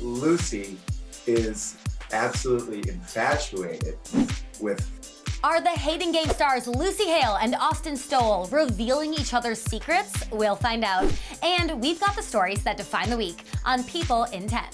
Lucy is absolutely infatuated with. Are the Hating Game stars Lucy Hale and Austin Stowell revealing each other's secrets? We'll find out. And we've got the stories that define the week on People in 10.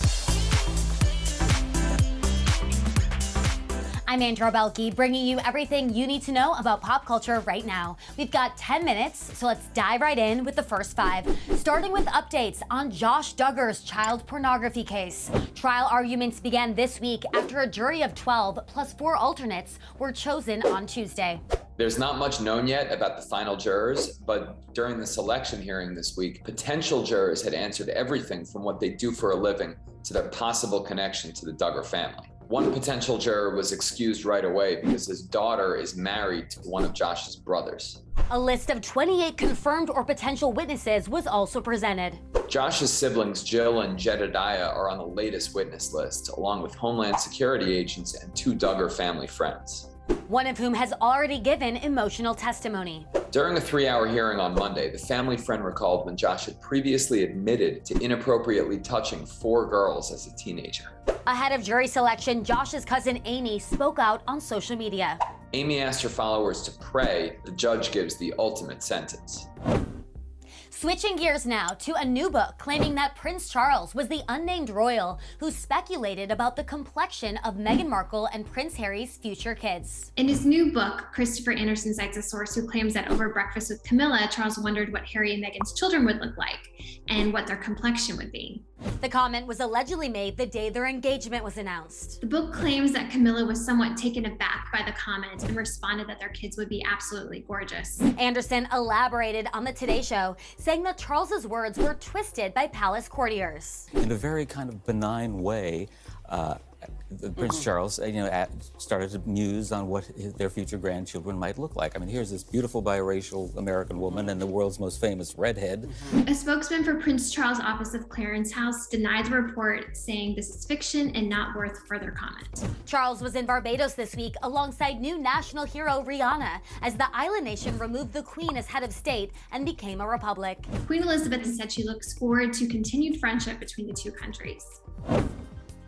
I'm Andrea Belke, bringing you everything you need to know about pop culture right now. We've got 10 minutes, so let's dive right in with the first 5. Starting with updates on Josh Duggar's child pornography case. Trial arguments began this week after a jury of 12 plus 4 alternates were chosen on Tuesday. There's not much known yet about the final jurors, but during the selection hearing this week, potential jurors had answered everything from what they do for a living to their possible connection to the Duggar family. One potential juror was excused right away because his daughter is married to one of Josh's brothers. A list of 28 confirmed or potential witnesses was also presented. Josh's siblings, Jill and Jedediah, are on the latest witness list, along with Homeland Security agents and 2 Duggar family friends, one of whom has already given emotional testimony. During a 3-hour hearing on Monday, the family friend recalled when Josh had previously admitted to inappropriately touching 4 girls as a teenager. Ahead of jury selection, Josh's cousin Amy spoke out on social media. Amy asked her followers to pray the judge gives the ultimate sentence. Switching gears now to a new book claiming that Prince Charles was the unnamed royal who speculated about the complexion of Meghan Markle and Prince Harry's future kids. In his new book, Christopher Anderson cites a source who claims that over breakfast with Camilla, Charles wondered what Harry and Meghan's children would look like and what their complexion would be. The comment was allegedly made the day their engagement was announced. The book claims that Camilla was somewhat taken aback by the comment and responded that their kids would be absolutely gorgeous. Anderson elaborated on the Today Show, saying that Charles's words were twisted by palace courtiers. In a very kind of benign way, Prince Charles, started to muse on what their future grandchildren might look like. I mean, here's this beautiful biracial American woman and the world's most famous redhead. A spokesman for Prince Charles' office of Clarence House denied the report, saying this is fiction and not worth further comment. Charles was in Barbados this week alongside new national hero Rihanna as the island nation removed the Queen as head of state and became a republic. Queen Elizabeth has said she looks forward to continued friendship between the 2 countries.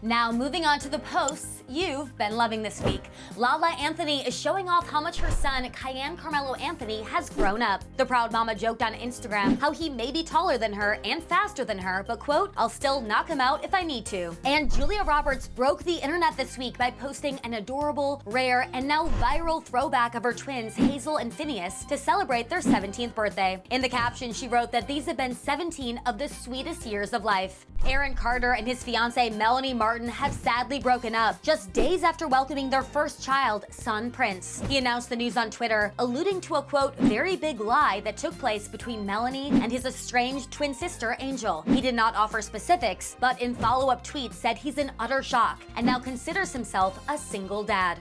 Now moving on to the posts you've been loving this week. Lala Anthony is showing off how much her son, Cayenne Carmelo Anthony, has grown up. The proud mama joked on Instagram how he may be taller than her and faster than her, but quote, I'll still knock him out if I need to. And Julia Roberts broke the internet this week by posting an adorable, rare, and now viral throwback of her twins, Hazel and Phineas, to celebrate their 17th birthday. In the caption, she wrote that these have been 17 of the sweetest years of life. Aaron Carter and his fiancée Melanie Martin have sadly broken up just days after welcoming their first child, son Prince. He announced the news on Twitter, alluding to a quote, very big lie that took place between Melanie and his estranged twin sister Angel. He did not offer specifics, but in follow-up tweets said he's in utter shock and now considers himself a single dad.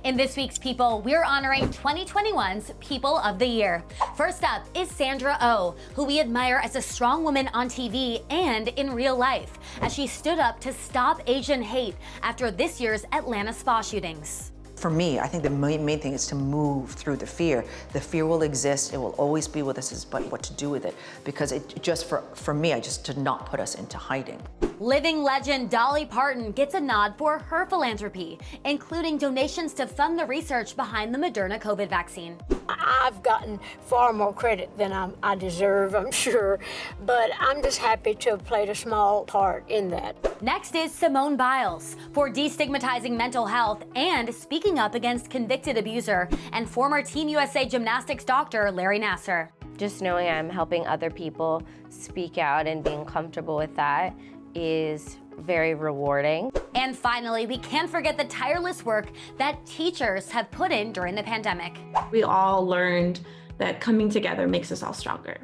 In this week's People, we're honoring 2021's People of the Year. First up is Sandra Oh, who we admire as a strong woman on TV and in real life, as she stood up to stop Asian hate after this year's Atlanta spa shootings. For me, I think the main thing is to move through the fear. The fear will exist, it will always be with us, but what to do with it. Because it just, for me, I just did not put us into hiding. Living legend Dolly Parton gets a nod for her philanthropy, including donations to fund the research behind the Moderna COVID vaccine. I've gotten far more credit than I deserve, I'm sure, but I'm just happy to have played a small part in that. Next is Simone Biles for destigmatizing mental health and speaking up against convicted abuser and former Team USA gymnastics doctor Larry Nassar. Just knowing I'm helping other people speak out and being comfortable with that is very rewarding. And finally, we can't forget the tireless work that teachers have put in during the pandemic. We all learned that coming together makes us all stronger.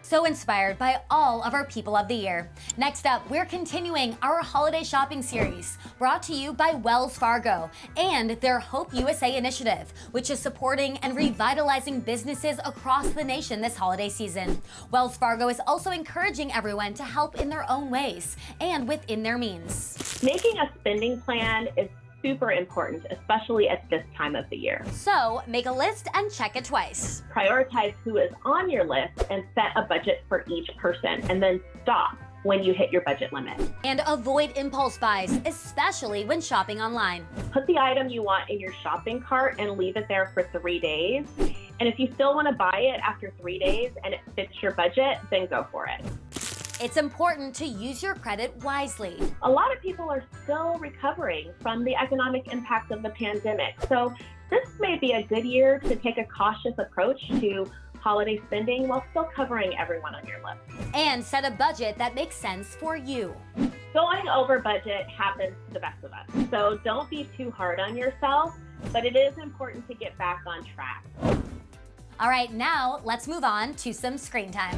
So inspired by all of our People of the Year. Next up, we're continuing our holiday shopping series, brought to you by Wells Fargo and their Hope USA initiative, which is supporting and revitalizing businesses across the nation this holiday season. Wells Fargo is also encouraging everyone to help in their own ways and within their means. Making a spending plan is super important, especially at this time of the year. So make a list and check it twice. Prioritize who is on your list and set a budget for each person, and then stop when you hit your budget limit. And avoid impulse buys, especially when shopping online. Put the item you want in your shopping cart and leave it there for 3 days. And if you still want to buy it after 3 days and it fits your budget, then go for it. It's important to use your credit wisely. A lot of people are still recovering from the economic impact of the pandemic. So this may be a good year to take a cautious approach to holiday spending while still covering everyone on your list. And set a budget that makes sense for you. Going over budget happens to the best of us. So don't be too hard on yourself, but it is important to get back on track. All right, now let's move on to some screen time.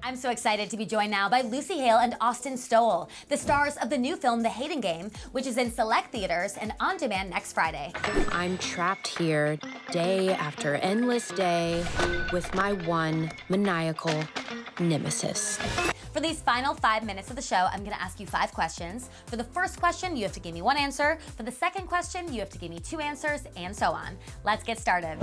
I'm so excited to be joined now by Lucy Hale and Austin Stowell, the stars of the new film The Hating Game, which is in select theaters and on demand next Friday. I'm trapped here day after endless day with my one maniacal nemesis. For these final 5 minutes of the show, I'm gonna ask you 5 questions. For the first question, you have to give me 1 answer. For the second question, you have to give me 2 answers, and so on. Let's get started.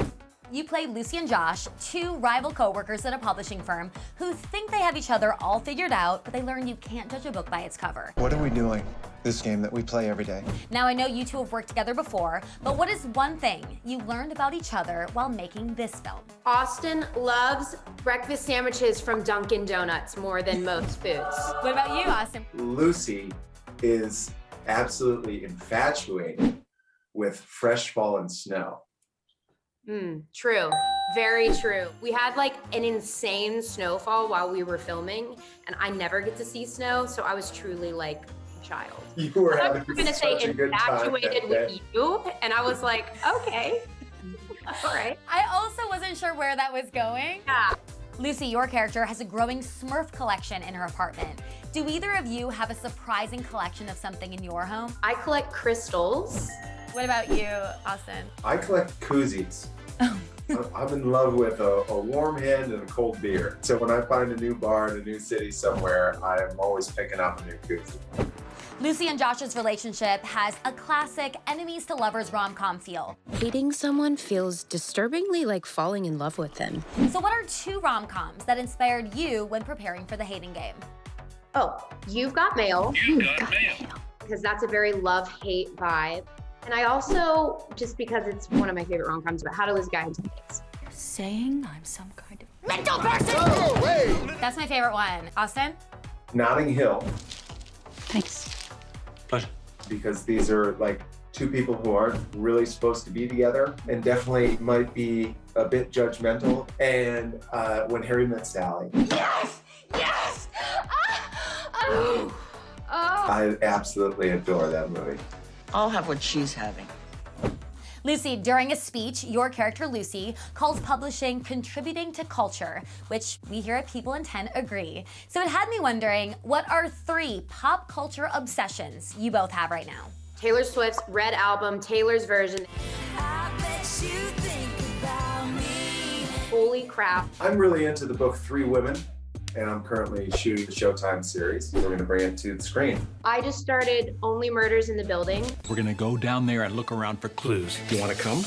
You play Lucy and Josh, 2 rival co-workers at a publishing firm who think they have each other all figured out, but they learn you can't judge a book by its cover. What are we doing? This game that we play every day. Now, I know you 2 have worked together before, but what is one thing you learned about each other while making this film? Austin loves breakfast sandwiches from Dunkin' Donuts more than most foods. What about you, Austin? Lucy is absolutely infatuated with fresh fallen snow. True. Very true. We had like an insane snowfall while we were filming, and I never get to see snow, so I was truly like a child. You were having gonna such say a good time infatuated that with day. you, and I was like, okay, all right. I also wasn't sure where that was going. Yeah. Lucy, your character has a growing Smurf collection in her apartment. Do either of you have a surprising collection of something in your home? I collect crystals. What about you, Austin? I collect koozies. I'm in love with a warm hand and a cold beer. So when I find a new bar in a new city somewhere, I'm always picking up a new koozie. Lucy and Josh's relationship has a classic enemies to lovers rom-com feel. Hating someone feels disturbingly like falling in love with them. So what are 2 rom-coms that inspired you when preparing for The Hating Game? Oh, You've Got Mail. Because that's a very love-hate vibe. And I also, just because it's one of my favorite rom-coms, about how to lose a guy in 10 days. Saying I'm some kind of Mental person! Oh, wait! That's my favorite one. Austin? Notting Hill, Thanks. Pleasure. because these are like 2 people who aren't really supposed to be together and definitely might be a bit judgmental. And When Harry Met Sally. Yes! Yes! I absolutely adore that movie. I'll have what she's having. Lucy, during a speech, your character Lucy calls publishing contributing to culture, which we here at People in 10 agree. So it had me wondering, what are 3 pop culture obsessions you both have right now? Taylor Swift's Red Album, Taylor's version. I bet you think about me. Holy crap. I'm really into the book 3 Women, and I'm currently shooting the Showtime series. We're gonna bring it to the screen. I just started Only Murders in the Building. We're gonna go down there and look around for clues. You wanna come?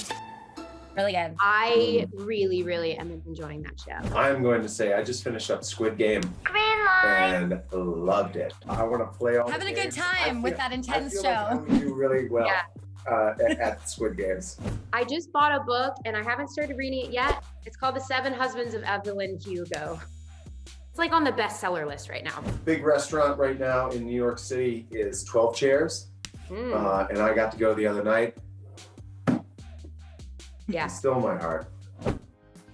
Really good. I really, really am enjoying that show. I'm going to say I just finished up Squid Game and loved it. I want to play all the Having a good games. time with that intense I feel show. Like I would do really well Yeah. at Squid Games. I just bought a book and I haven't started reading it yet. It's called The 7 Husbands of Evelyn Hugo. It's like on the bestseller list right now. Big restaurant right now in New York City is 12 Chairs, and I got to go the other night. Yeah. It's still in my heart.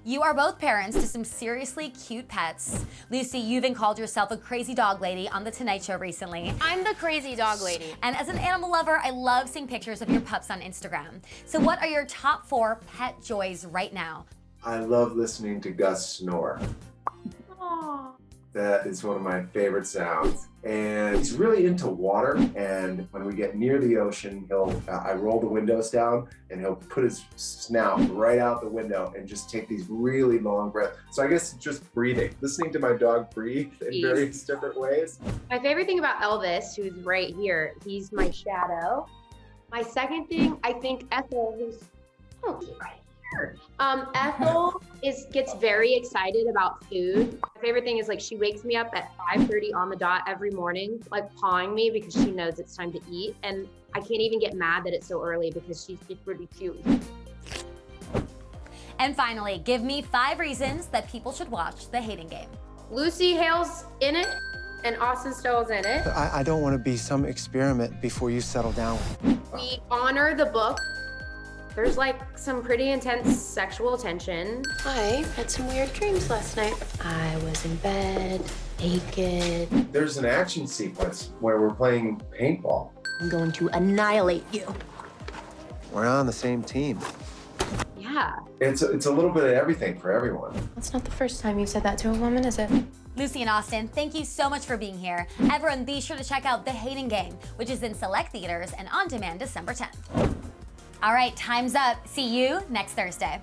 You are both parents to some seriously cute pets. Lucy, you even called yourself a crazy dog lady on The Tonight Show recently. I'm the crazy dog lady. And as an animal lover, I love seeing pictures of your pups on Instagram. So what are your top 4 pet joys right now? I love listening to Gus snore. Aww. That is one of my favorite sounds. And he's really into water. And when we get near the ocean, I roll the windows down and he'll put his snout right out the window and just take these really long breaths. So I guess it's just breathing, listening to my dog breathe in various different ways. My favorite thing about Elvis, who's right here, he's my shadow. My second thing, I think Ethel, who's right Ethel gets very excited about food. My favorite thing is like she wakes me up at 5:30 on the dot every morning, like pawing me because she knows it's time to eat. And I can't even get mad that it's so early because she's pretty cute. And finally, give me 5 reasons that people should watch The Hating Game. Lucy Hale's in it and Austin Stowell's in it. I don't want to be some experiment before you settle down. We honor the book. There's like some pretty intense sexual tension. I had some weird dreams last night. I was in bed, naked. There's an action sequence where we're playing paintball. I'm going to annihilate you. We're on the same team. Yeah. It's a little bit of everything for everyone. That's not the first time you've said that to a woman, is it? Lucy and Austin, thank you so much for being here. Everyone, be sure to check out The Hating Game, which is in select theaters and on demand December 10th. All right, time's up. See you next Thursday.